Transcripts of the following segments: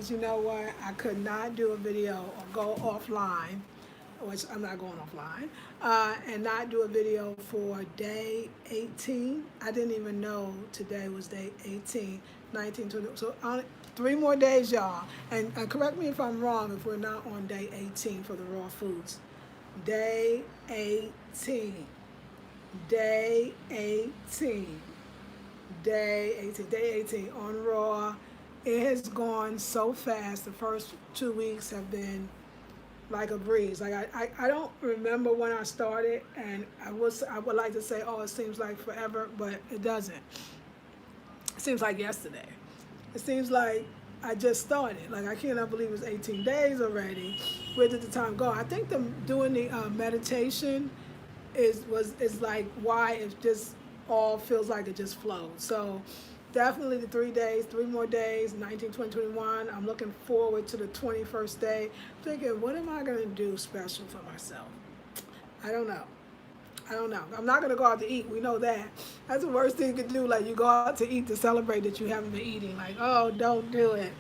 days, you know what? I could not do a video or go offline, which I'm not going offline, and not do a video for day 18. I didn't even know today was day 18, 19, 20. So only 3 more days, y'all. And correct me if I'm wrong if we're not on day 18 for the raw foods. Day 18. Day 18. Day 18 on Raw. It has gone so fast. The first 2 weeks have been like a breeze. Like I don't remember when I started, and I would like to say, oh, it seems like forever, but it doesn't. It seems like yesterday. It seems like I just started. Like I cannot believe it's 18 days already. Where did the time go? I think them doing the meditation is like why it just all feels like it just flowed. So definitely the 3 days, 3 more days, 19, 20, 21. I'm looking forward to the 21st day. Thinking, what am I gonna do special for myself? I don't know. I don't know. I'm not gonna go out to eat. We know that. That's the worst thing you can do. Like you go out to eat to celebrate that you haven't been eating. Like, oh, don't do it.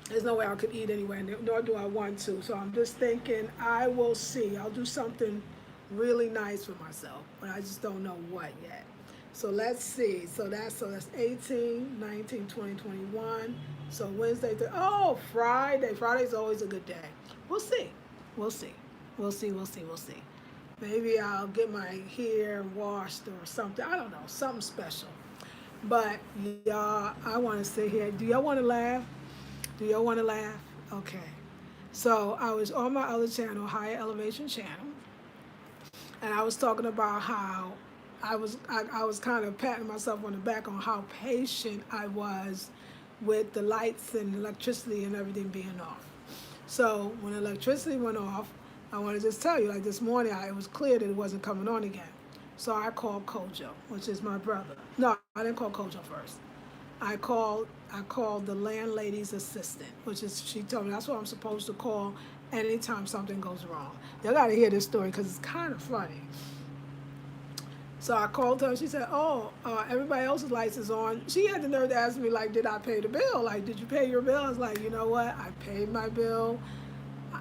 There's no way I could eat anyway, nor do I want to. So I'm just thinking I will see. I'll do something really nice for myself, but I just don't know what yet. So let's see. So that's 18, 19, 20, 21. So Wednesday, oh, Friday. Friday's always a good day. We'll see. We'll see. We'll see. We'll see. We'll see. Maybe I'll get my hair washed or something. I don't know. Something special. But y'all, I want to sit here. Do y'all want to laugh? Do y'all want to laugh? Okay. So I was on my other channel, Higher Elevation channel, and I was talking about how I was kind of patting myself on the back on how patient I was with the lights and electricity and everything being off. So when electricity went off, I want to just tell you, like this morning, it was clear that it wasn't coming on again. So I called Kojo, which is my brother. No, I didn't call Kojo first. I called the landlady's assistant, which is, she told me that's what I'm supposed to call anytime something goes wrong. Y'all got to hear this story because it's kind of funny. So I called her and she said, oh, everybody else's lights is on. She had the nerve to ask me, like, did I pay the bill? Like, did you pay your bill? I was like, you know what? I paid my bill.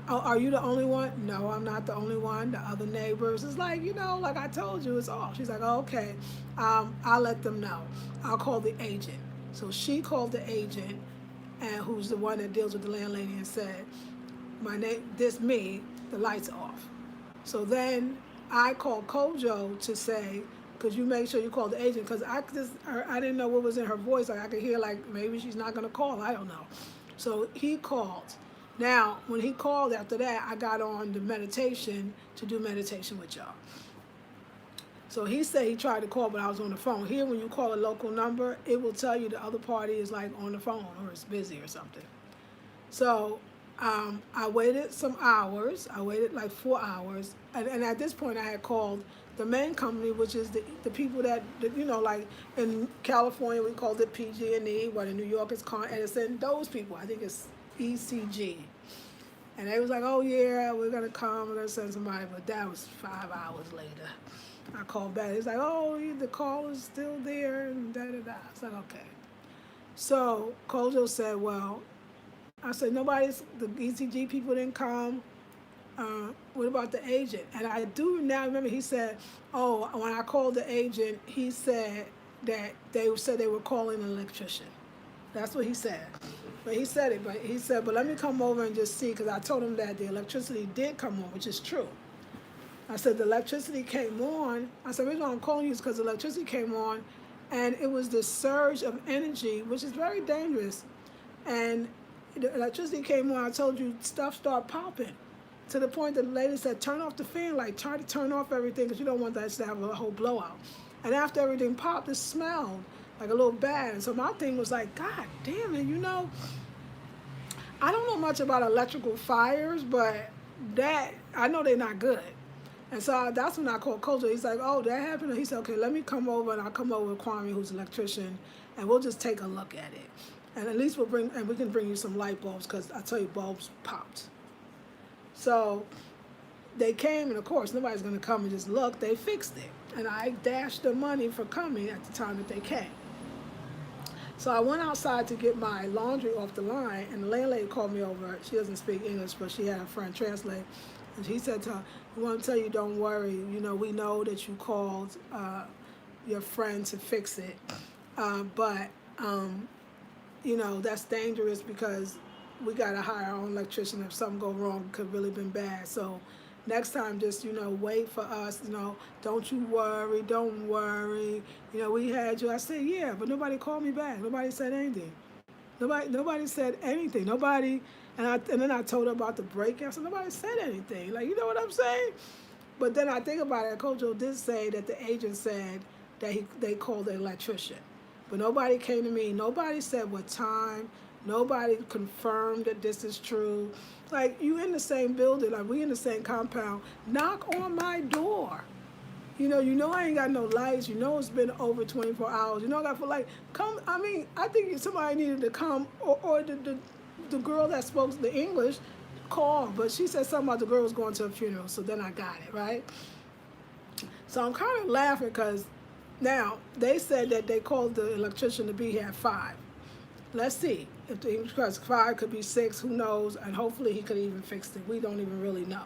Are you the only one? No, I'm not the only one. The other neighbors, it's like, like I told you, it's off. She's like, oh, okay, I'll let them know. I'll call the agent. So she called the agent, and who's the one that deals with the landlady, and said, me, the light's off. So then I called Kojo to say, could you make sure you call the agent? Because I didn't know what was in her voice. Like I could hear like maybe she's not gonna call. I don't know. So he called. Now when he called after that, I got on the meditation to do meditation with y'all. So he said he tried to call, but I was on the phone. Here, when you call a local number, it will tell you the other party is like on the phone or it's busy or something. So I waited some hours. I waited like 4 hours. And at this point, I had called the main company, which is the people that, like in California, we called it PG&E, what in New York is Con Edison, those people. I think it's ECG. And they was like, oh, yeah, we're going to come. We're going to send somebody. But that was 5 hours later. I called back. It's like, oh, the call is still there, and da-da-da. I was like, okay. So Kojo said, well, I said, the ECG people didn't come. What about the agent? And I do now remember he said, oh, when I called the agent, he said that they said they were calling an electrician. That's what he said. But he said it, but he said, but let me come over and just see, because I told him that the electricity did come on, which is true. I said, the electricity came on. I said, the reason why I'm calling you is because the electricity came on, and it was this surge of energy, which is very dangerous. And the electricity came on, I told you, stuff started popping. To the point that the lady said, turn off the fan, like try to turn off everything, because you don't want that to have a whole blowout. And after everything popped, it smelled like a little bad. And so my thing was like, God damn it, I don't know much about electrical fires, but that, I know they're not good. And so that's when I called Kojo. He's like, oh, that happened? And he said, okay, let me come over, and I'll come over with Kwame, who's an electrician, and we'll just take a look at it. And at least we can bring you some light bulbs, because I tell you, bulbs popped. So they came, and of course, nobody's going to come and just look. They fixed it. And I dashed the money for coming at the time that they came. So I went outside to get my laundry off the line, and the landlady called me over. She doesn't speak English, but she had a friend translate. And he said to her, "We want to tell you, don't worry. You know, we know that you called your friend to fix it, but you know that's dangerous because we gotta hire our own electrician if something go wrong. It could really been bad. So next time, just wait for us. Don't you worry, don't worry. We had you." I said, "Yeah, but nobody called me back. Nobody said anything. Nobody said anything. Nobody." And then I told her about the break. I said, "Nobody said anything. Like, you know what I'm saying?" But then I think about it. Coach O did say that the agent said that they called the electrician, but nobody came to me. Nobody said what time. Nobody confirmed that this is true. Like, you in the same building, like we in the same compound. Knock on my door. I ain't got no lights. It's been over 24 hours. I got for like come. I mean, I think somebody needed to come, or the girl that spoke the English called, but she said something about the girl was going to a funeral. So then I got it right. So I'm kind of laughing because now they said that they called the electrician to be here at 5. Let's see if because 5 could be 6. Who knows? And hopefully he could even fix it. We don't even really know.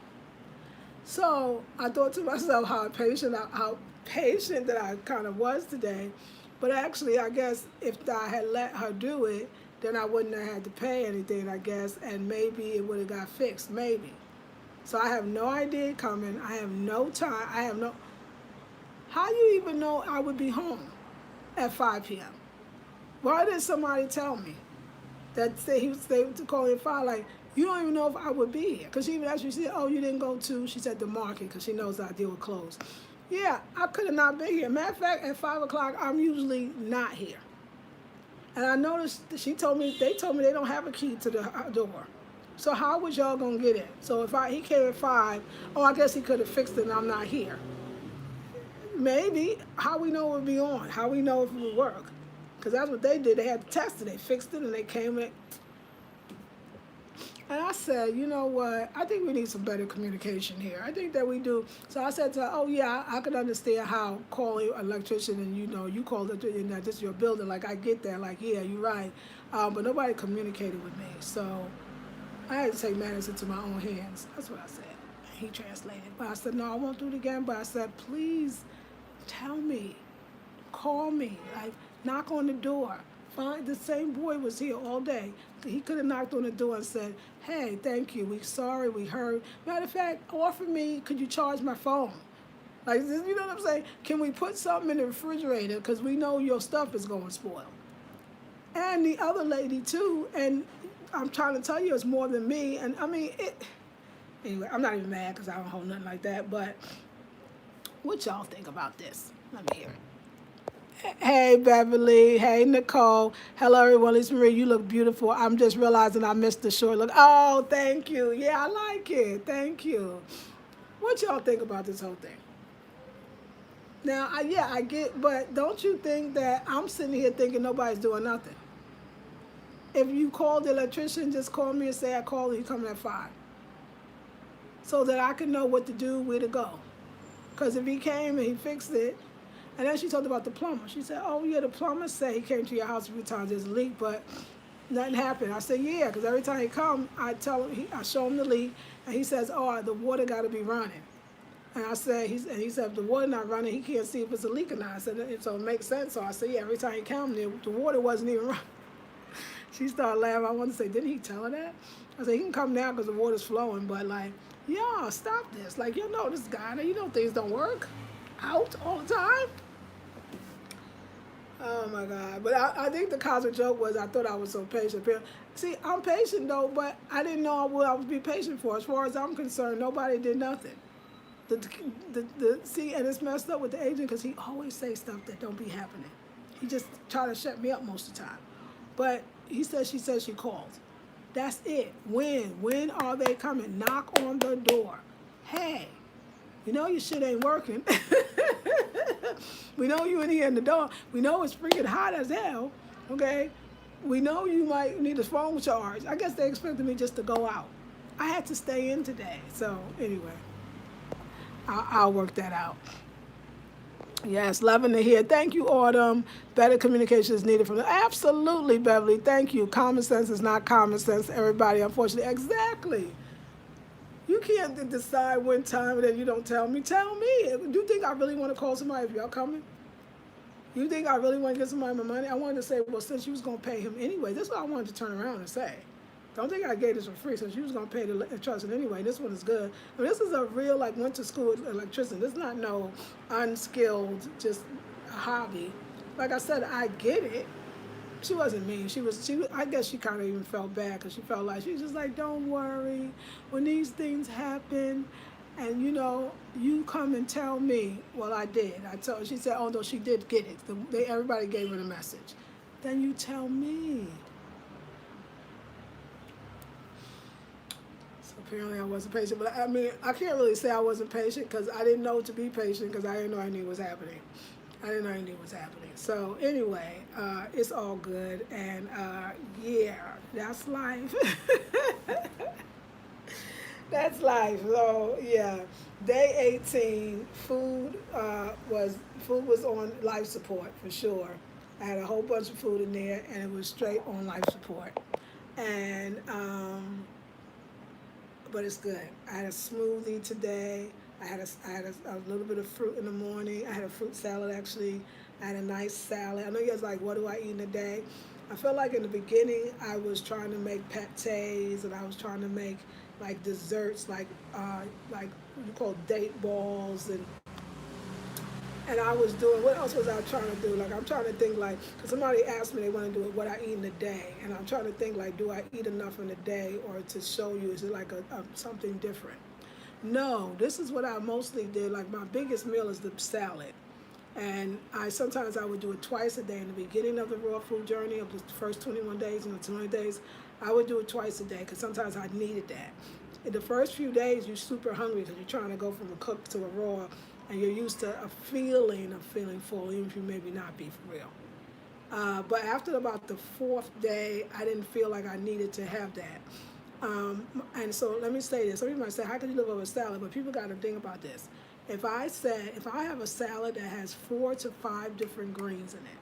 So I thought to myself how patient that I kind of was today. But actually, I guess if I had let her do it, then I wouldn't have had to pay anything, I guess, and maybe it would have got fixed, maybe. So I have no idea coming. I have no time. How you even know I would be home at 5 p.m.? Why did somebody tell me that they to call me at 5? Like, you don't even know if I would be here. Because she even asked me, she said, "Oh, you didn't go to," she said, "the market," because she knows I deal with clothes. Yeah, I could have not been here. Matter of fact, at 5 o'clock, I'm usually not here. And I noticed they told me they don't have a key to the door. So how was y'all going to get in? So if he came at 5, I guess he could have fixed it and I'm not here. Maybe. How we know it would be on? How we know if it would work? Because that's what they did. They had to test it. They fixed it and they came in. And I said, you know what? I think we need some better communication here. I think that we do. So I said to her, "Oh, yeah, I could understand how calling an electrician and, you called it and that this is your building. Like, I get that. Like, yeah, you're right. But nobody communicated with me. So I had to take matters into my own hands." That's what I said. He translated. But I said, "No, I won't do it again." But I said, "Please tell me. Call me. Like, knock on the door." Fine. The same boy was here all day. He could have knocked on the door and said, "Hey, thank you. We're sorry. We heard." Matter of fact, offer me, "Could you charge my phone?" Like, you know what I'm saying? "Can we put something in the refrigerator because we know your stuff is going to spoil?" And the other lady too. And I'm trying to tell you, it's more than me. And I mean, anyway, I'm not even mad because I don't hold nothing like that. But what y'all think about this? Let me hear it. Hey, Beverly. Hey, Nicole. Hello, everyone. Lisa Marie, you look beautiful. I'm just realizing I missed the short look. Oh, thank you. Yeah, I like it. Thank you. What y'all think about this whole thing? Now, I get, but don't you think that I'm sitting here thinking nobody's doing nothing? If you call the electrician, just call me and say I called and you coming at 5. So that I can know what to do, where to go. Because if he came and he fixed it, and then she talked about the plumber. She said, "Oh, yeah, the plumber said he came to your house a few times. There's a leak, but nothing happened." I said, "Yeah, because every time he come, I show him the leak, and he says, 'Oh, the water got to be running.'" And I said, he said, "If the water not running, he can't see if it's a leak or not." I said, "So it makes sense." So I said, "Yeah, every time he come, the water wasn't even running." She started laughing. I wanted to say, didn't he tell her that? I said, "He can come now because the water's flowing, but like, y'all, stop this. Like, you know this guy, things don't work out all the time." Oh my God. But I think the cosmic joke was I thought I was so patient. See, I'm patient though, but I didn't know what I would be patient for. As far as I'm concerned, nobody did nothing. See, and it's messed up with the agent because he always say stuff that don't be happening. He just try to shut me up most of the time. But she said she called. That's it. When are they coming? Knock on the door. Hey, your shit ain't working. We know you in here in the dark. We know it's freaking hot as hell. Okay? We know you might need a phone charge. I guess they expected me just to go out. I had to stay in today. So anyway, I'll work that out. Yes, loving to hear. Thank you, Autumn. Better communication is needed from the absolutely, Beverly. Thank you. Common sense is not common sense. Everybody, unfortunately, exactly. You can't decide when time and then you don't tell me. Tell me. You think I really want to call somebody if y'all coming? You think I really want to get somebody my money? I wanted to say, well, since you was gonna pay him anyway, this is what I wanted to turn around and say. Don't think I gave this for free since you was gonna pay the trust it anyway. This one is good. I mean, this is a real like went to school with electrician. This is not no unskilled just a hobby. Like I said, I get it. She wasn't mean. I guess she kind of even felt bad because she felt like she was just like, don't worry, when these things happen, and you come and tell me. Well, I did. I told. She said, oh no, she did get it. Everybody gave her the message. Then you tell me. So apparently I wasn't patient, but I mean, I can't really say I wasn't patient because I didn't know to be patient because I didn't know anything was happening. I didn't know anything was happening. So anyway, it's all good, and yeah, that's life. That's life. So yeah, day 18, food was on life support for sure. I had a whole bunch of food in there, and it was straight on life support. And but it's good. I had a smoothie today. I had a little bit of fruit in the morning. I had a fruit salad actually. I had a nice salad. I know you guys like, what do I eat in a day? I felt like in the beginning I was trying to make pâtés and I was trying to make like desserts like you call date balls and I was doing, what else was I trying to do? Like, I'm trying to think, like, because somebody asked me they want to do it, what I eat in a day. And I'm trying to think, like, do I eat enough in a day or to show you, is it like a something different? No, this is what I mostly did. Like, my biggest meal is the salad. And sometimes I would do it twice a day in the beginning of the raw food journey of the first 21 days and the 20 days. I would do it twice a day because sometimes I needed that. In the first few days, you're super hungry because you're trying to go from a cooked to a raw, and you're used to a feeling of feeling full, even if you maybe not be for real. But after about the fourth day, I didn't feel like I needed to have that. And so let me say this. Some people might say, how can you live over a salad? But people got to think about this. If I have a salad that has 4 to 5 different greens in it,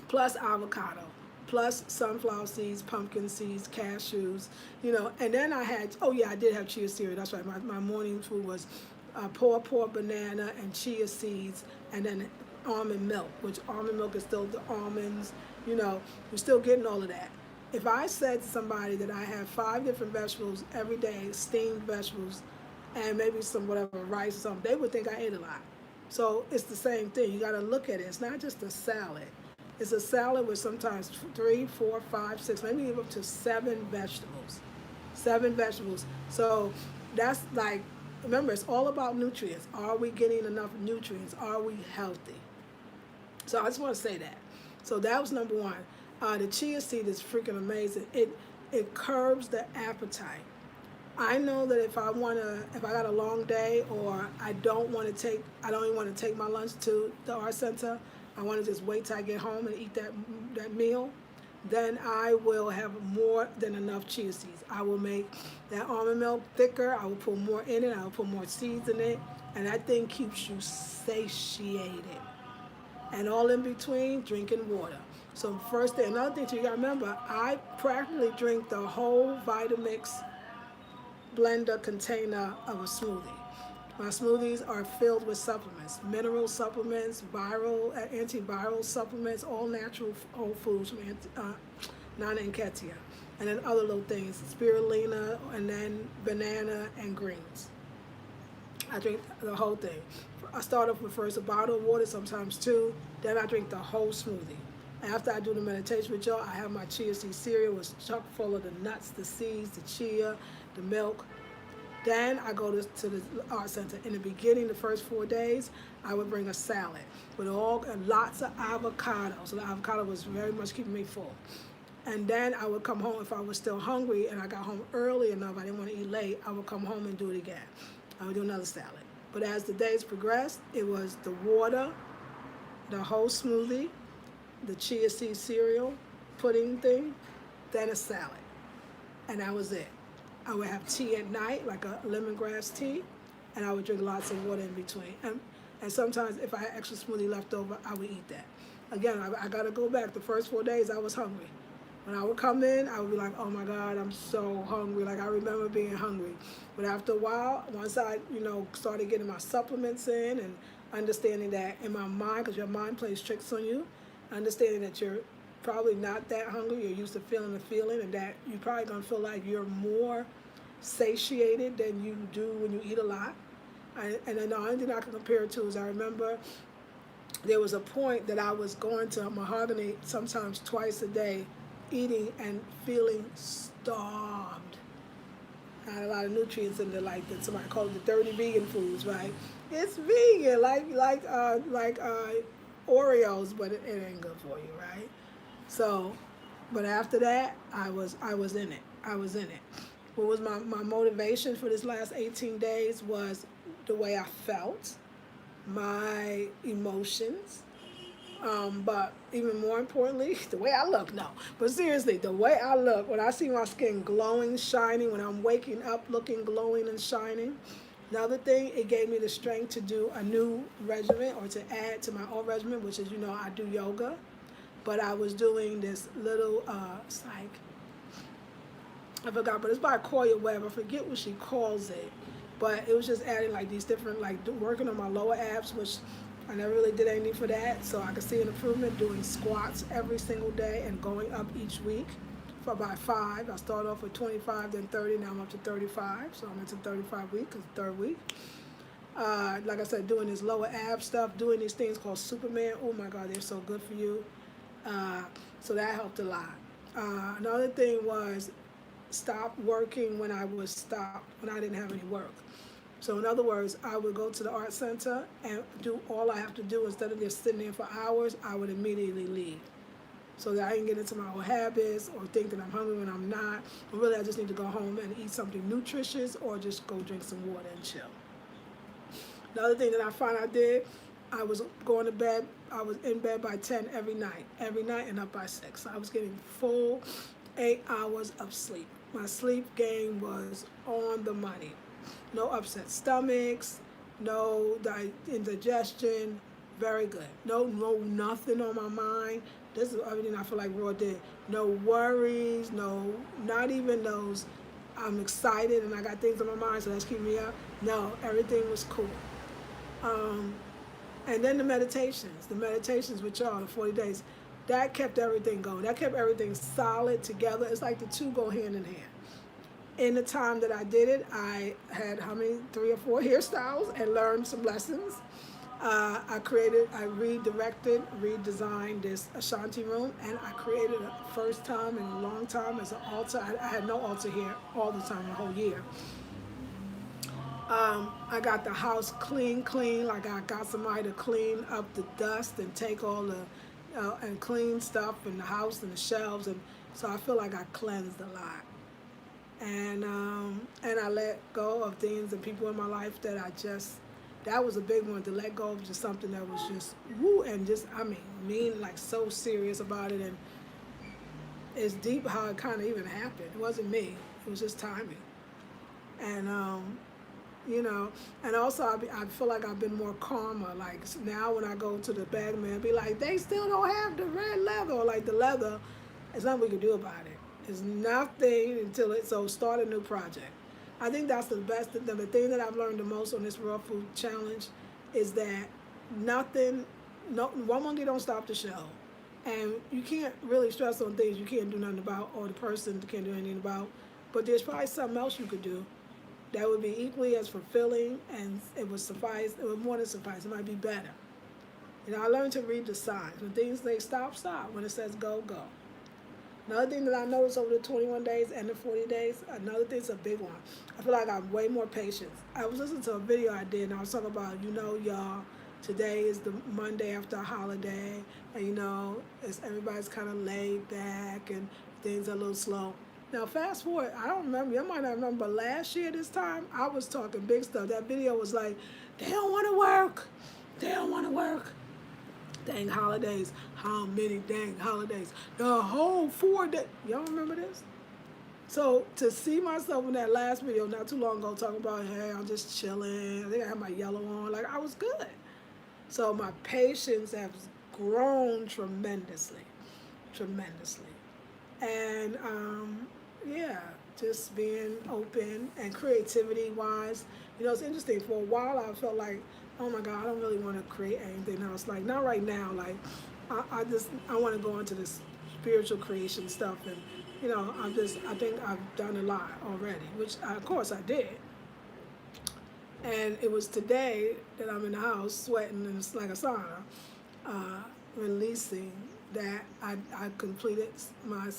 plus avocado, plus sunflower seeds, pumpkin seeds, cashews, and then oh yeah, I did have chia cereal. That's right. My morning food was poor banana and chia seeds, and then almond milk, which almond milk is still the almonds. You're still getting all of that. If I said to somebody that I have 5 different vegetables every day, steamed vegetables, and maybe some whatever rice or something, they would think I ate a lot. So it's the same thing. You got to look at it. It's not just a salad. It's a salad with sometimes 3, 4, 5, 6, maybe even up to 7 vegetables. 7 vegetables. So that's like, remember, it's all about nutrients. Are we getting enough nutrients? Are we healthy? So I just want to say that. So that was number one. The chia seed is freaking amazing. It curbs the appetite. I know that if I got a long day or I don't even want to take my lunch to the art center, I want to just wait till I get home and eat that meal, then I will have more than enough chia seeds. I will make that almond milk thicker. I will put more in it. I will put more seeds in it. And that thing keeps you satiated. And all in between, drinking water. So first thing, another thing you gotta remember, I practically drink the whole Vitamix blender container of a smoothie. My smoothies are filled with supplements, mineral supplements, antiviral supplements, all natural whole foods from Nana and Ketia, and then other little things, spirulina, and then banana and greens. I drink the whole thing. I start off with first a bottle of water, sometimes 2, then I drink the whole smoothie. After I do the meditation with y'all, I have my chia seed cereal, which is chock full of the nuts, the seeds, the chia, the milk. Then I go to the art center. In the beginning, the first 4 days, I would bring a salad with lots of avocado. So the avocado was very much keeping me full. And then I would come home if I was still hungry and I got home early enough, I didn't want to eat late, I would come home and do it again. I would do another salad. But as the days progressed, it was the water, the whole smoothie, the chia seed cereal, pudding thing, then a salad. And that was it. I would have tea at night, like a lemongrass tea, and I would drink lots of water in between. And And sometimes if I had extra smoothie left over, I would eat that. Again, I got to go back. The first 4 days, I was hungry. When I would come in, I would be like, oh my God, I'm so hungry. Like, I remember being hungry. But after a while, once I, started getting my supplements in and understanding that in my mind, because your mind plays tricks on you, understanding that you're probably not that hungry, you're used to feeling the feeling, and that you're probably going to feel like you're more satiated than you do when you eat a lot. And then the only thing I can compare it to is I remember there was a point that I was going to Mahogany sometimes twice a day, eating and feeling starved. I had a lot of nutrients in there, like that. Somebody called it the dirty vegan foods, right? It's vegan, like Oreos, but it ain't good for you, right? So, but after that, I was in it. I was in it. What was my motivation for this last 18 days was the way I felt, my emotions, but even more importantly, the way I look. No, but seriously, the way I look, when I see my skin glowing, shining, when I'm waking up looking glowing and shining. Another thing, it gave me the strength to do a new regimen or to add to my old regimen, which is, I do yoga, but I was doing this little, it's like, I forgot, but it's by Koya Webb. I forget what she calls it, but it was just adding like these different, like working on my lower abs, which I never really did anything for that, so I could see an improvement doing squats every single day and going up each week for about 5. I started off with 25, then 30, now I'm up to 35, so I'm into 35 week, because third week. Like I said, doing this lower ab stuff, doing these things called Superman. Oh my God, they're so good for you. So that helped a lot. Another thing was stop working when I didn't have any work. So in other words, I would go to the art center and do all I have to do. Instead of just sitting there for hours, I would immediately leave, so that I can get into my old habits or think that I'm hungry when I'm not. But really, I just need to go home and eat something nutritious or just go drink some water and chill. Another thing that I found I did, I was going to bed, I was in bed by 10 every night, and up by 6. So I was getting full 8 hours of sleep. My sleep game was on the money. No upset stomachs, no indigestion, very good. No, nothing on my mind. This is everything I feel like Raw did. No worries, not even those, I'm excited and I got things on my mind, so that's keeping me up. No, everything was cool. And then the meditations with y'all, the 40 days, that kept everything going. That kept everything solid together. It's like the two go hand in hand. In the time that I did it, I had 3 or 4 hairstyles and learned some lessons. I redesigned this Ashanti room, and I created a first time in a long time as an altar. I had no altar here all the time, the whole year. I got the house clean, like I got somebody to clean up the dust and take all the, and clean stuff in the house and the shelves, and so I feel like I cleansed a lot. And I let go of things and people in my life that that was a big one, to let go of just something that was just woo, and just, mean, like so serious about it, and it's deep how it kind of even happened. It wasn't me, it was just timing. And and also I feel like I've been more calmer. Like now when I go to the bagman, I be like, they still don't have the red leather, or like the leather, there's nothing we can do about it. It's nothing until so start a new project. I think that's the best, the thing that I've learned the most on this Raw Food Challenge is that one monkey don't stop the show. And you can't really stress on things you can't do nothing about, or the person can't do anything about, but there's probably something else you could do that would be equally as fulfilling, and it would suffice, it would more than suffice, it might be better. I learned to read the signs. When things say stop, stop. When it says go, go. Another thing that I noticed over the 21 days and the 40 days, another thing's a big one. I feel like I'm way more patient. I was listening to a video I did, and I was talking about, y'all, today is the Monday after a holiday, and everybody's kind of laid back, and things are a little slow. Now, fast forward, I don't remember, you might not remember, last year this time, I was talking big stuff. That video was like, they don't want to work. They don't want to work. Dang holidays. How many dang holidays? The whole 4 days. Y'all remember this? So to see myself in that last video not too long ago talking about, hey, I'm just chilling. I think I had my yellow on. Like, I was good. So my patience has grown tremendously, tremendously. And yeah, just being open and creativity wise. It's interesting. For a while, I felt like, oh my God, I don't really want to create anything else. Like, not right now. Like, I want to go into this spiritual creation stuff. And, I think I've done a lot already, which of course I did. And it was today that I'm in the house sweating and it's like a sauna, uh, releasing that I completed my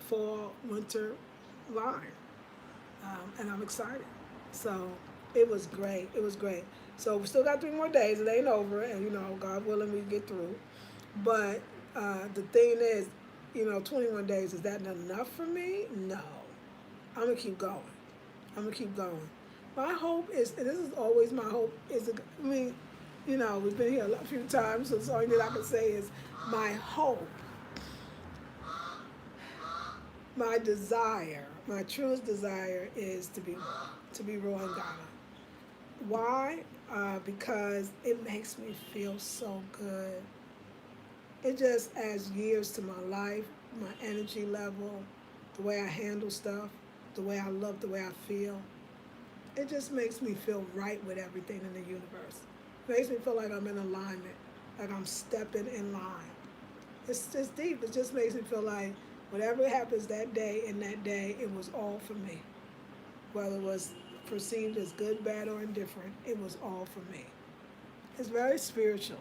fall winter line, and I'm excited. So it was great. It was great. So we still got 3 more days. It ain't over, and God willing, we get through. But the thing is, 21 days, is that enough for me? No. I'm gonna keep going. I'm gonna keep going. My hope is, and this is always my hope, we've been here a few times, so the only thing I can say is my hope, my desire, my truest desire is to be raw in Ghana. Why? Because it makes me feel so good. It just adds years to my life, my energy level, the way I handle stuff, the way I love, the way I feel. It just makes me feel right with everything in the universe. It makes me feel like I'm in alignment, like I'm stepping in line. It's just deep. It just makes me feel like whatever happens that day, in that day, it was all for me. Whether it was perceived as good, bad, or indifferent, it was all for me. It's very spiritual.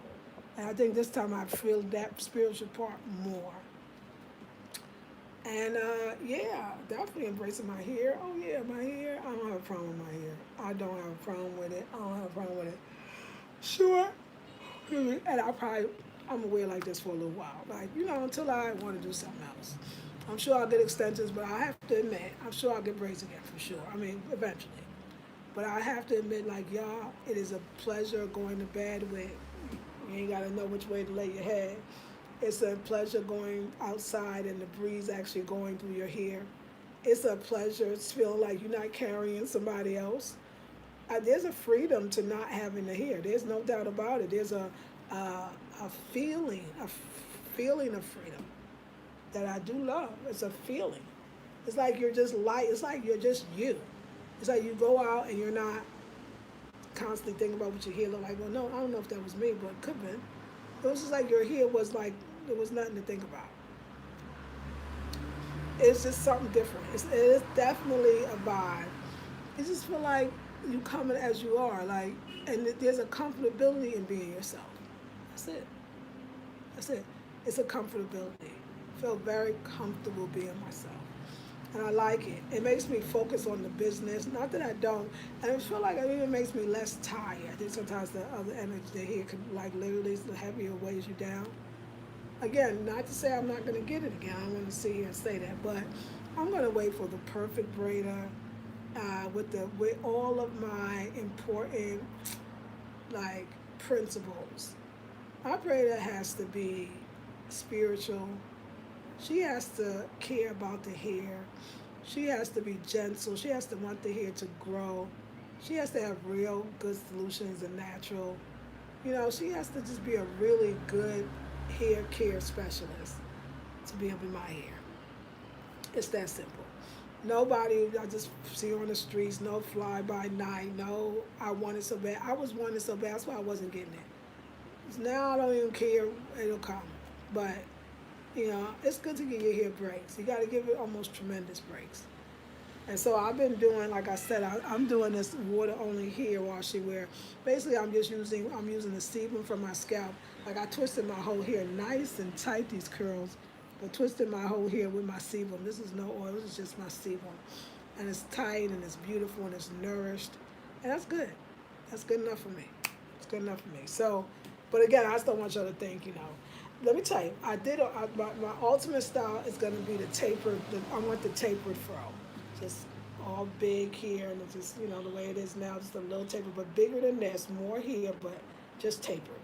And I think this time I feel that spiritual part more. And yeah, definitely embracing my hair. Oh yeah, my hair. I don't have a problem with my hair. I don't have a problem with it. I don't have a problem with it. Sure. And I'm gonna wear like this for a little while. Like, until I want to do something else. I'm sure I'll get extensions, but I have to admit, I'm sure I'll get braids again for sure. I mean, eventually. But I have to admit, like, y'all, it is a pleasure going to bed with. You ain't gotta know which way to lay your head. It's a pleasure going outside and the breeze actually going through your hair. It's a pleasure. It's feeling like you're not carrying somebody else. There's a freedom to not having the hair. There's no doubt about it. There's a feeling of freedom that I do love. It's a feeling. It's like you're just light. It's like you're just you. It's like you go out and you're not constantly thinking about what your hair look like. Well, no, I don't know if that was me, but it could have been. It was just like your hair was like, there was nothing to think about. It's just something different. It is definitely a vibe. It just feel like you coming as you are, like, and there's a comfortability in being yourself. That's it. That's it. It's a comfortability. I feel very comfortable being myself. And I like it. It makes me focus on the business. Not that I don't. And I feel like it even makes me less tired. I think sometimes the other energy they hear can, like, literally, the heavier weighs you down. Again, not to say I'm not going to get it again. I don't want to sit here and say that. But I'm going to wait for the perfect braider, with all of my important, like, principles. My braider has to be spiritual. She has to care about the hair. She has to be gentle. She has to want the hair to grow. She has to have real good solutions and natural. She has to just be a really good hair care specialist to be up in my hair. It's that simple. Nobody I just see on the streets, no fly by night, no I want it so bad. I was wanting it so bad, that's why I wasn't getting it. Now I don't even care, it'll come. But it's good to give your hair breaks. You got to give it almost tremendous breaks. And so I've been doing, like I said, I'm doing this water only hair washing where basically I'm using the sebum from my scalp. Like I twisted my whole hair nice and tight, these curls, but twisted my whole hair with my sebum. This is no oil, this is just my sebum. And it's tight and it's beautiful and it's nourished. And that's good. That's good enough for me. It's good enough for me. So, but again, I just don't want y'all to think, let me tell you, my ultimate style is going to be the tapered. I want the tapered fro, just all big here, and it's just the way it is now, just a little tapered, but bigger than this, more here, but just tapered.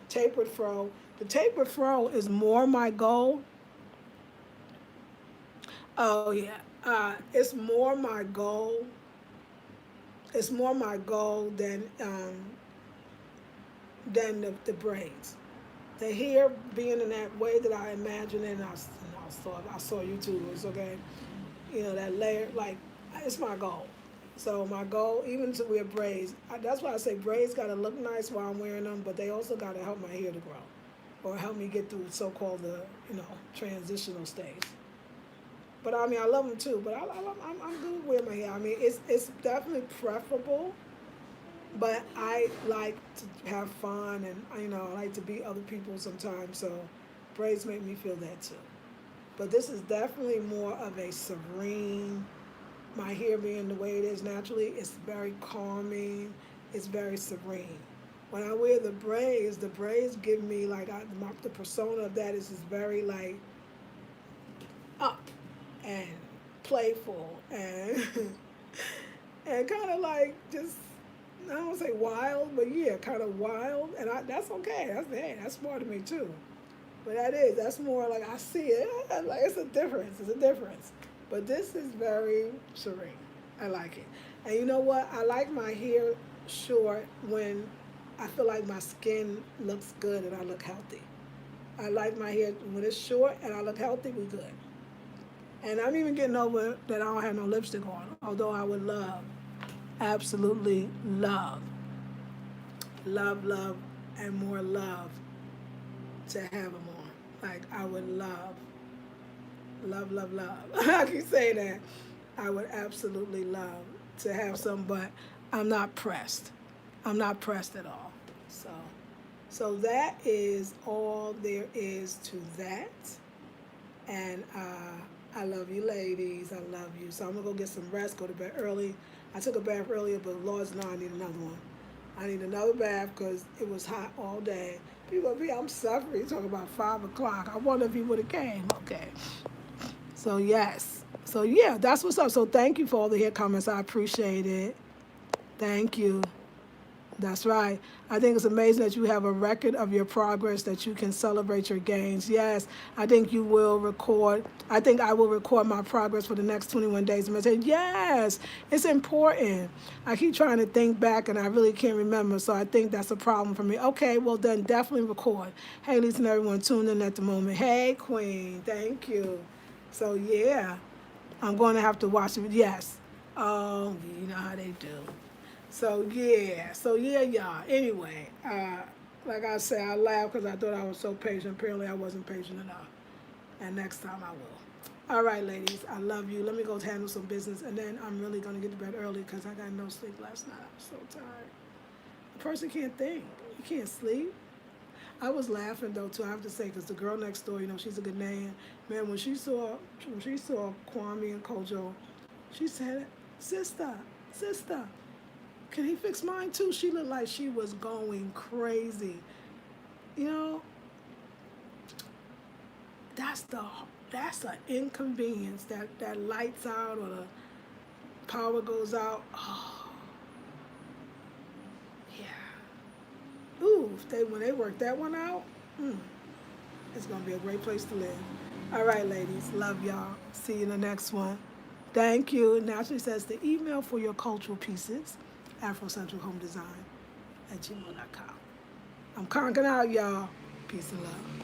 Tapered fro. The tapered fro is more my goal. Oh yeah, it's more my goal. It's more my goal than than the braids. The hair being in that way that I imagine it, and I saw YouTubers, okay, that layer, like, it's my goal. So my goal, even to wear braids, that's why I say braids got to look nice while I'm wearing them, but they also got to help my hair to grow, or help me get through so-called the transitional stage. But I mean, I love them too. But I'm good with my hair. I mean, it's definitely preferable, but I like to have fun, and I like to be other people sometimes. So braids make me feel that too. But this is definitely more of a serene. My hair being the way it is naturally, it's very calming. It's very serene. When I wear the braids give me like the persona of that is very like up and playful and and kind of like just, I don't say wild, but yeah, kind of wild, and that's okay. That's part of me too. But that's more like I see it. Like it's a difference. It's a difference. But this is very serene. I like it. And you know what? I like my hair short when I feel like my skin looks good and I look healthy. I like my hair when it's short and I look healthy, we good. And I'm even getting over that I don't have no lipstick on, although I would love, absolutely love, and more love to have them on. Like I would love. I keep saying that. I would absolutely love to have some, but I'm not pressed. I'm not pressed at all. So that is all there is to that. And I love you, ladies. I love you. So I'm gonna go get some rest. Go to bed early. I took a bath earlier, but Lord's know I need another one. I need another bath because it was hot all day. People be, I'm suffering. Talking about 5 o'clock. I wonder if he would have came. Okay. So yes. So yeah, that's what's up. So thank you for all the hit comments. I appreciate it. Thank you. That's right. I think it's amazing that you have a record of your progress, that you can celebrate your gains. Yes, I think you will record. I think I will record my progress for the next 21 days. And I said, yes, it's important. I keep trying to think back and I really can't remember. So I think that's a problem for me. Okay, well then definitely record. Hey, listen, everyone tuned in at the moment. Hey, Queen, thank you. So yeah, I'm going to have to watch it. Yes. Oh, you know how they do. So yeah, y'all. Anyway, like I said, I laughed because I thought I was so patient. Apparently, I wasn't patient enough. And next time I will. All right, ladies, I love you. Let me go handle some business, and then I'm really gonna get to bed early because I got no sleep last night. I was so tired. A person can't think. You can't sleep. I was laughing though too. I have to say, because the girl next door, she's a good name. Man, when she saw Kwame and Kojo, she said, "Sister, sister. Can he fix mine too?" She looked like she was going crazy. That's an inconvenience. That lights out or the power goes out. Oh, yeah. Ooh, when they work that one out, it's gonna be a great place to live. All right, ladies, love y'all. See you in the next one. Thank you. Naturally says the email for your cultural pieces. AfroCentralHomeDesign@gmail.com. I'm conking out, y'all. Peace and love.